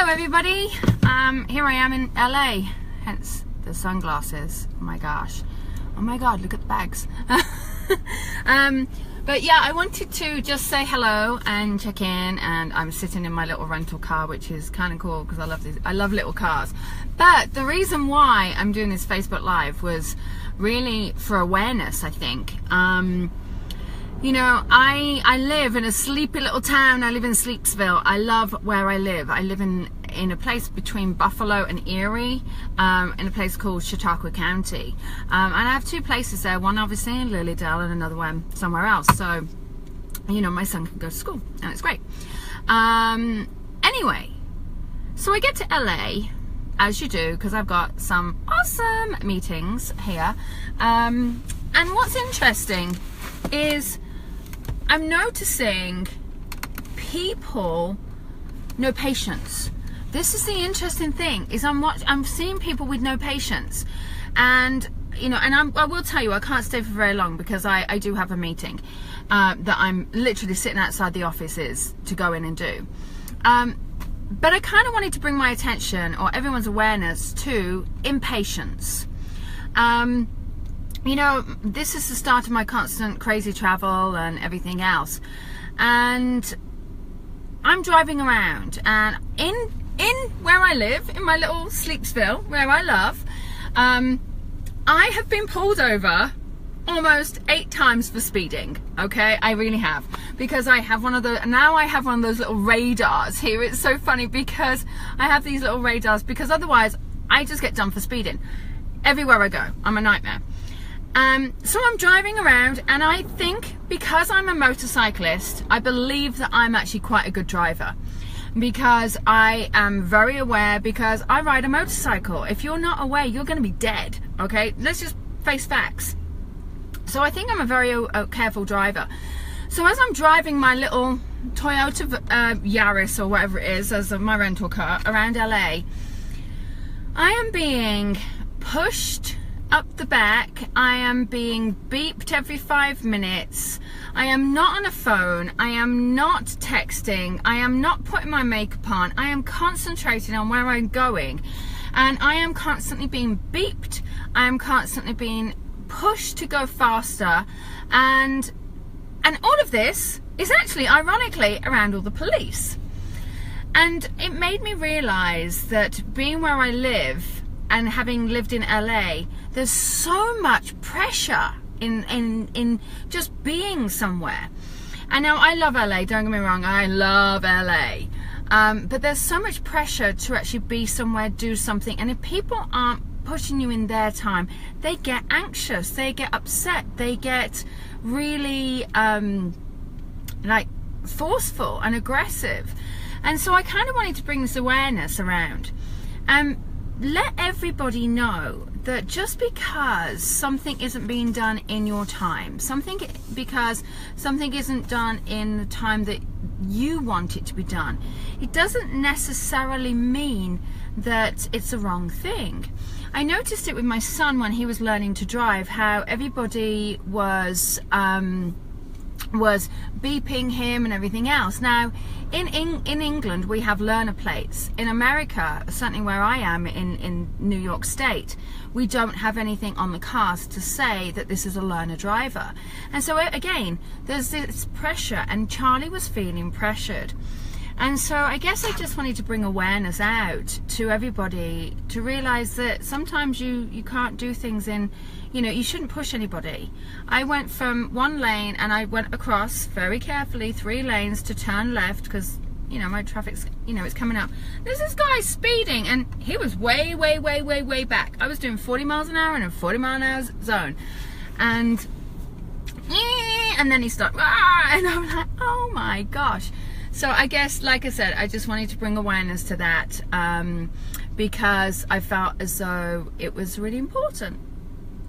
Hello everybody, here I am in LA, hence the sunglasses. Oh my gosh, oh my god, look at the bags. But yeah, I wanted to just say hello and check in, and I'm sitting in my little rental car, which is kind of cool because I love little cars. But the reason why I'm doing this Facebook Live was really for awareness, I think. You know, I live in a sleepy little town. I live in Sleepsville. I love where I live. I live in a place between Buffalo and Erie, in a place called Chautauqua County. And I have two places there, one obviously in Lilydale and another one somewhere else. So, you know, my son can go to school and it's great. Anyway, so I get to LA, as you do, because I've got some awesome meetings here. And what's interesting is I'm noticing people no patience. This is the interesting thing, is I'm seeing people with no patience. And you know, and I will tell you, I can't stay for very long because I do have a meeting that I'm literally sitting outside the offices to go in and do. But I kind of wanted to bring my attention, or everyone's awareness, to impatience. You know, this is the start of my constant crazy travel and everything else, and I'm driving around, and in where I live, in my little Sleepsville, where I love, I have been pulled over almost 8 times for speeding. Okay, I really have, because I have one of those little radars here. It's so funny because I have these little radars, because otherwise I just get done for speeding everywhere I go. I'm a nightmare. So I'm driving around, and I think because I'm a motorcyclist, I believe that I'm actually quite a good driver, because I am very aware, because I ride a motorcycle. If you're not aware, you're going to be dead. Okay, let's just face facts. So I think I'm a very careful driver. So as I'm driving my little Toyota Yaris, or whatever it is, as my rental car around LA, I am being pushed up the back. I am being beeped every 5 minutes. I am not on a phone. I am not texting. I am not putting my makeup on. I am concentrating on where I'm going, and I am constantly being beeped. I am constantly being pushed to go faster, and all of this is actually, ironically, around all the police. And it made me realize that being where I live, and having lived in LA, there's so much pressure in just being somewhere. And now I love LA, don't get me wrong, I love LA. But there's so much pressure to actually be somewhere, do something. And if people aren't pushing you in their time, they get anxious, they get upset, they get really like forceful and aggressive. And so I kind of wanted to bring this awareness around. Let everybody know that just because something isn't being done in your time, because something isn't done in the time that you want it to be done, it doesn't necessarily mean that it's a wrong thing. I noticed it with my son when he was learning to drive, how everybody was beeping him and everything else. Now in England we have learner plates. In America, certainly where I am in New York State, we don't have anything on the cars to say that this is a learner driver. And so again, there's this pressure, and Charlie was feeling pressured. And so I guess I just wanted to bring awareness out to everybody, to realize that sometimes you can't do things in, you know, you shouldn't push anybody. I went from one lane, and I went across very carefully 3 lanes to turn left, because, you know, my traffic's, you know, it's coming up. There's this guy speeding, and he was way back. I was doing 40 miles an hour in a 40 mile an hour zone. And then he stopped, and I'm like, oh my gosh. So I guess, like I said, I just wanted to bring awareness to that, because I felt as though it was really important.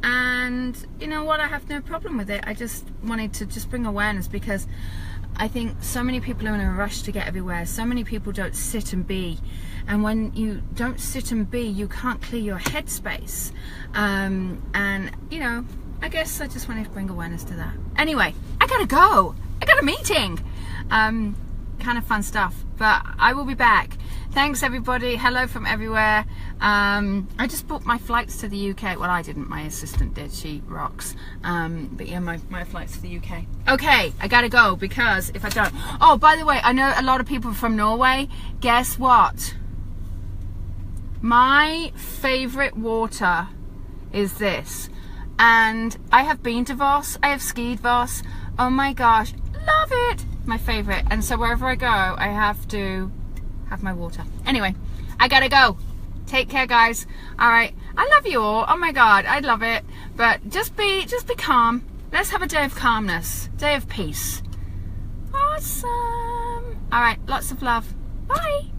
And you know what, I have no problem with it. I just wanted to just bring awareness, because I think so many people are in a rush to get everywhere. So many people don't sit and be, and when you don't sit and be, you can't clear your headspace. And you know, I guess I just wanted to bring awareness to that. Anyway, I gotta go. I got a meeting. Kind of fun stuff, but I will be back. Thanks everybody. Hello from everywhere. I just booked my flights to the UK. Well, I didn't. My assistant did. She rocks. But yeah, my flights to the UK. Okay, I gotta go because if I don't... Oh, by the way, I know a lot of people from Norway. Guess what? My favorite water is this. And I have been to Voss. I have skied Voss. Oh my gosh. Love it. My favorite. And so wherever I go, I have to have my water. Anyway, I gotta go. Take care, guys. All right. I love you all. Oh my God, I love it. But just be calm. Let's have a day of calmness, day of peace. Awesome. All right. Lots of love. Bye.